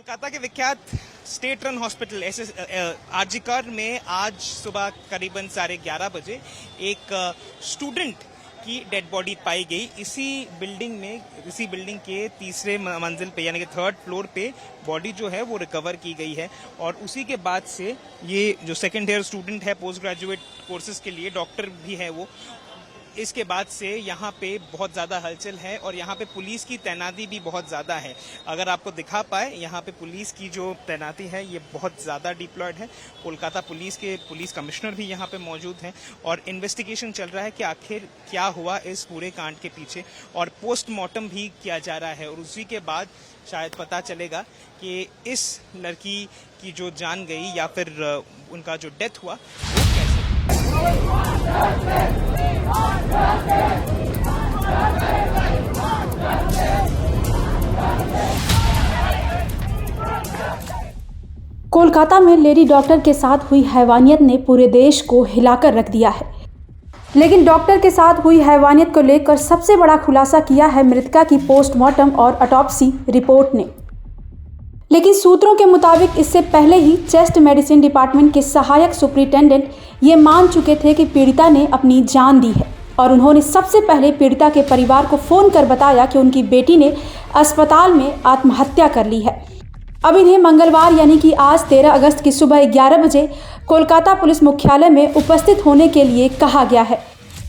कोलकाता के विख्यात state run hospital RG Kar में आज सुबह करीबन 11:30 बजे एक स्टूडेंट की डेड बॉडी पाई गई। इसी बिल्डिंग के तीसरे मंजिल पे यानी कि थर्ड फ्लोर पे बॉडी जो है वो रिकवर की गई है। और उसी के बाद से ये जो सेकेंड ईयर स्टूडेंट है पोस्ट ग्रेजुएट कोर्सेज के लिए, डॉक्टर भी है वो, इसके बाद से यहाँ पे बहुत ज़्यादा हलचल है और यहाँ पे पुलिस की तैनाती भी बहुत ज़्यादा है। अगर आपको दिखा पाए, यहाँ पे पुलिस की जो तैनाती है ये बहुत ज़्यादा डिप्लॉयड है। कोलकाता पुलिस के पुलिस कमिश्नर भी यहाँ पे मौजूद हैं और इन्वेस्टिगेशन चल रहा है कि आखिर क्या हुआ इस पूरे कांड के पीछे, और पोस्टमार्टम भी किया जा रहा है। और उसी के बाद शायद पता चलेगा कि इस लड़की की जो जान गई या फिर उनका जो डेथ हुआ वो कैसे। कोलकाता में लेडी डॉक्टर के साथ हुई हैवानियत ने पूरे देश को हिलाकर रख दिया है। लेकिन डॉक्टर के साथ हुई हैवानियत को लेकर सबसे बड़ा खुलासा किया है मृतका की पोस्टमार्टम और ऑटोप्सी रिपोर्ट ने। लेकिन सूत्रों के मुताबिक इससे पहले ही चेस्ट मेडिसिन डिपार्टमेंट के सहायक सुपरिटेंडेंट ये मान चुके थे कि पीड़िता ने अपनी जान दी है और उन्होंने सबसे पहले पीड़िता के परिवार को फ़ोन कर बताया कि उनकी बेटी ने अस्पताल में आत्महत्या कर ली है। अब इन्हें मंगलवार यानी कि आज 13 अगस्त की सुबह 11 बजे कोलकाता पुलिस मुख्यालय में उपस्थित होने के लिए कहा गया है।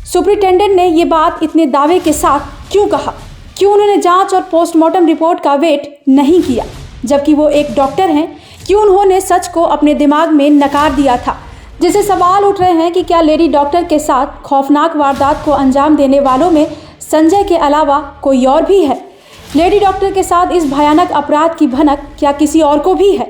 सुपरिटेंडेंट ने ये बात इतने दावे के साथ क्यों कहा? क्यों उन्होंने जांच और पोस्टमार्टम रिपोर्ट का वेट नहीं किया, जबकि वो एक डॉक्टर हैं? क्यों उन्होंने सच को अपने दिमाग में नकार दिया था? जिससे सवाल उठ रहे हैं कि क्या लेडी डॉक्टर के साथ खौफनाक वारदात को अंजाम देने वालों में संजय के अलावा कोई और भी है? लेडी डॉक्टर के साथ इस भयानक अपराध की भनक क्या किसी और को भी है?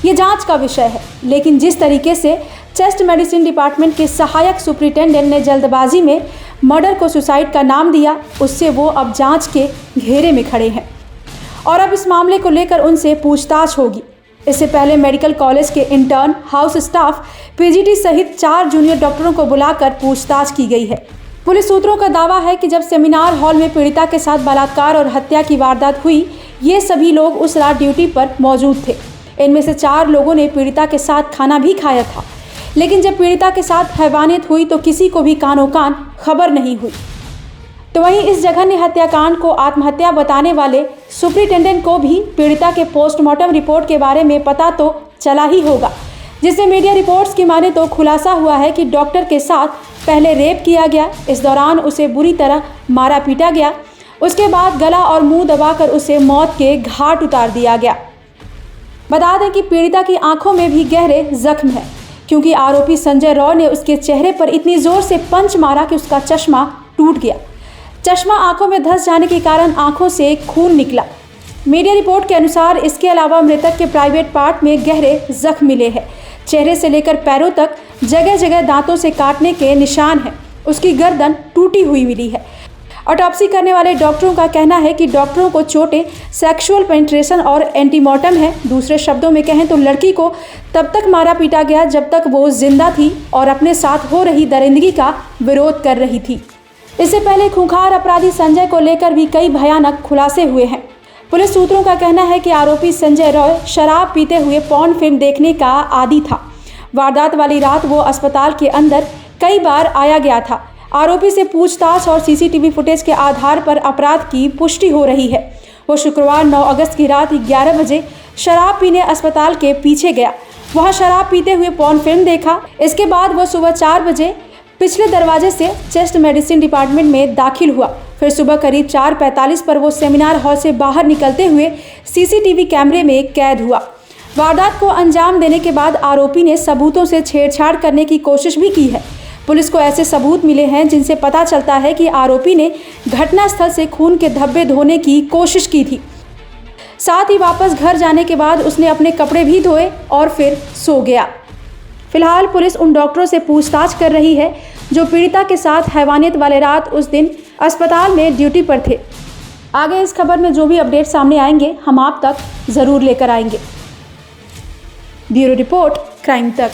ये जांच का विषय है। लेकिन जिस तरीके से चेस्ट मेडिसिन डिपार्टमेंट के सहायक सुपरिटेंडेंट ने जल्दबाजी में मर्डर को सुसाइड का नाम दिया, उससे वो अब जांच के घेरे में खड़े हैं और अब इस मामले को लेकर उनसे पूछताछ होगी। इससे पहले मेडिकल कॉलेज के इंटर्न, हाउस स्टाफ, पीजीटी सहित 4 जूनियर डॉक्टरों को बुलाकर पूछताछ की गई है। पुलिस सूत्रों का दावा है कि जब सेमिनार हॉल में पीड़िता के साथ बलात्कार और हत्या की वारदात हुई, ये सभी लोग उस रात ड्यूटी पर मौजूद थे। इनमें से 4 लोगों ने पीड़िता के साथ खाना भी खाया था। लेकिन जब पीड़िता के साथ हैवानियत हुई तो किसी को भी कानो कान खबर नहीं हुई। तो वहीं इस जघन्य हत्याकांड को आत्महत्या बताने वाले सुपरिटेंडेंट को भी पीड़िता के पोस्टमार्टम रिपोर्ट के बारे में पता तो चला ही होगा, जिससे मीडिया रिपोर्ट्स की माने तो खुलासा हुआ है कि डॉक्टर के साथ पहले रेप किया गया। इस दौरान उसे बुरी तरह मारा पीटा गया। उसके बाद गला और मुंह दबाकर उसे मौत के घाट उतार दिया गया। बता दें कि पीड़िता की आंखों में भी गहरे जख्म है, क्योंकि आरोपी संजय रॉय ने उसके चेहरे पर इतनी जोर से पंच मारा कि उसका चश्मा टूट गया। चश्मा आंखों में धंस जाने के कारण आंखों से खून निकला। मीडिया रिपोर्ट के अनुसार इसके अलावा मृतक के प्राइवेट पार्ट में गहरे जख्म मिले हैं। चेहरे से लेकर पैरों तक जगह जगह दांतों से काटने के निशान हैं। उसकी गर्दन टूटी हुई मिली है। ऑटोप्सी करने वाले डॉक्टरों का कहना है कि डॉक्टरों को चोटें सेक्सुअल पेनिट्रेशन और एंटीमॉर्टम है। दूसरे शब्दों में कहें तो लड़की को तब तक मारा पीटा गया जब तक वो जिंदा थी और अपने साथ हो रही दरिंदगी का विरोध कर रही थी। इससे पहले खूंखार अपराधी संजय को लेकर भी कई भयानक खुलासे हुए हैं। पुलिस सूत्रों का कहना है कि आरोपी संजय रॉय शराब पीते हुए पॉर्न फिल्म देखने का आदी था। वारदात वाली रात वो अस्पताल के अंदर कई बार आया गया था। आरोपी से पूछताछ और सीसीटीवी फुटेज के आधार पर अपराध की पुष्टि हो रही है। वो शुक्रवार 9 अगस्त की रात 11 बजे शराब पीने अस्पताल के पीछे गया। वहाँ शराब पीते हुए पॉर्न फिल्म देखा। इसके बाद वो सुबह 4 बजे पिछले दरवाजे से चेस्ट मेडिसिन डिपार्टमेंट में दाखिल हुआ। फिर सुबह करीब 4:45 पर वो सेमिनार हॉल से बाहर निकलते हुए सीसीटीवी कैमरे में कैद हुआ। वारदात को अंजाम देने के बाद आरोपी ने सबूतों से छेड़छाड़ करने की कोशिश भी की है। पुलिस को ऐसे सबूत मिले हैं जिनसे पता चलता है कि आरोपी ने घटनास्थल से खून के धब्बे धोने की कोशिश की थी। साथ ही वापस घर जाने के बाद उसने अपने कपड़े भी धोए और फिर सो गया। फिलहाल पुलिस उन डॉक्टरों से पूछताछ कर रही है जो पीड़िता के साथ हैवानियत वाले रात उस दिन अस्पताल में ड्यूटी पर थे। आगे इस खबर में जो भी अपडेट सामने आएंगे हम आप तक ज़रूर लेकर आएंगे। ब्यूरो रिपोर्ट, क्राइम तक।